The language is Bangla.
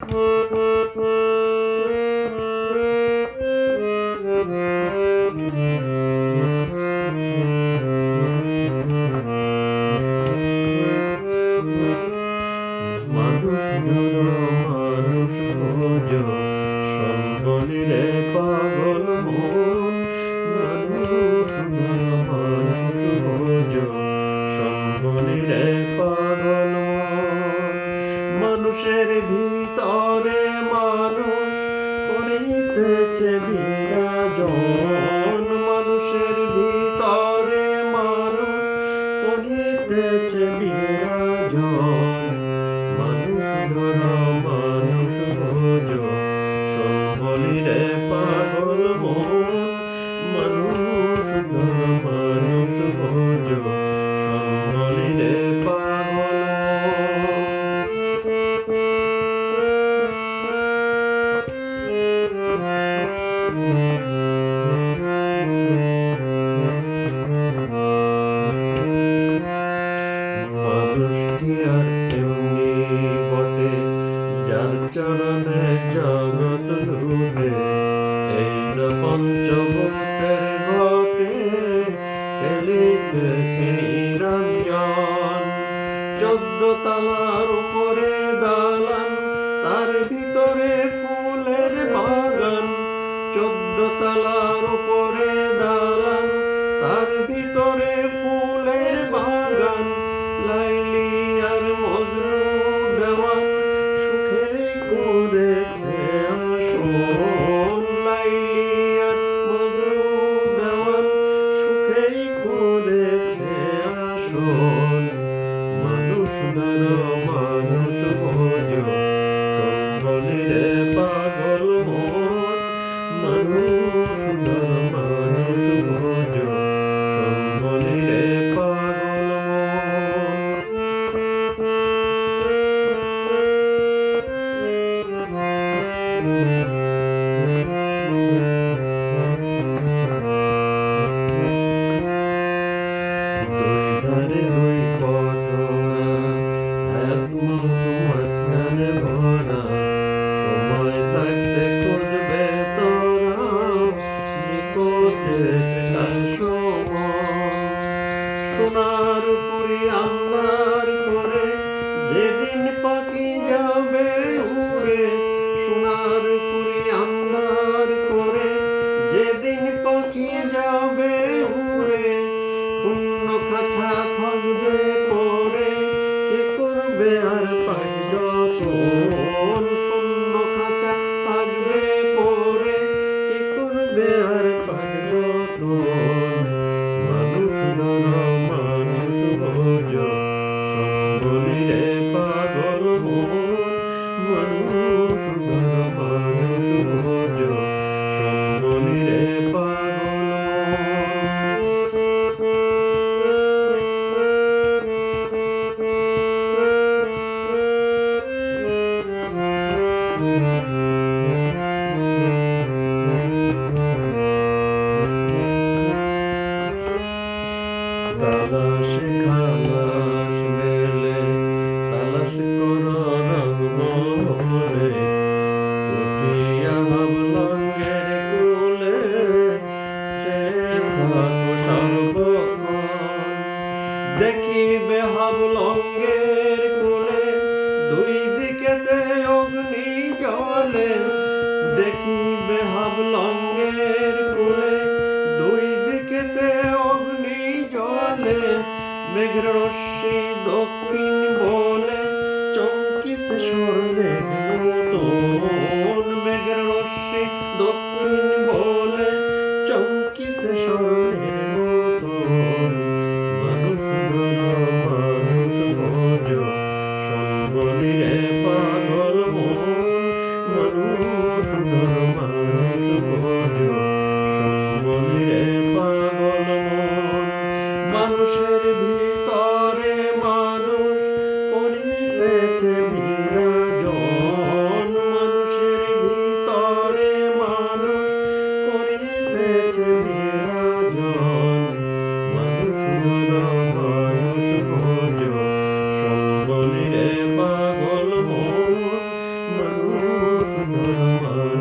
মানুষ ধরো মানুষ খোঁজো সম্বলিরে পাগল মন। মানুষ ধরো মানুষ খোঁজো সম্বলিরে পাগল মন। মানুষের ভিতরে মানুষ করিতেছে বিরাজন। মানুষের ভিতরে মানুষ করিতেছে বিরাজন। মানুষ ধরো মানুষ খোঁজো সম্বলিরে পাগল মন। মানুষ ধরো মানুষ খোঁজো সম্বলিরে পাগল মানুষ কি আর এমনি বটে যার চরণে জগৎ রূপে। এই পঞ্চভূতের ঘটে খেলিতেছে নিরঞ্জন। 14 তলার উপরে দালান, তার ভিতরে ফুলের বাগান। 14 তলার উপরে দালান, তার ভিতরে ফুলের বাগান। লাইলি আর মজনু দেওয়ান সুখে করেছে আসন। লাইলি আর মজনু দেওয়ান সুখে করেছে আসন। মানুষ ধরো মানুষ খোঁজো সম্বলিরে পাগল মন। মানুষ ধরো মানুষ খোঁজো সম্বলিরে পাগল ধারে দুই পথরা মাঝখানে ভরা। সময় থাকতে খুঁজবে তোরা নিকটে কাল সময়। সোনার পুরি আন্ধার করে যেদিন পাখি যাবে উড়ে। সোনার পুরি আন্ধার করে যেদিন পাখি যাবে উড়ে। শূন্য খাঁচা থাকবে পরে কে করবে আর পাখ যতন। শূন্য খাঁচা থাকবে পরে কে করবে আর পাখ যতন। মানুষ ধরো মানুষ খোঁজো সম্বলিরে পাগল মন। মানুষ ধরো মানুষ খোঁজো সম্বলিরে পাগল তালাশ খালাস মেলে তালাশ করো রঙমহলে। উঠিয়া হাবলঙ্গের কোলে চেয়ে থাকো সর্বক্ষণ। দেখিবে হাবলঙ্গের কোলে দুই দিকেতে অগ্নি জ্বলে। মানুষ ধর্ম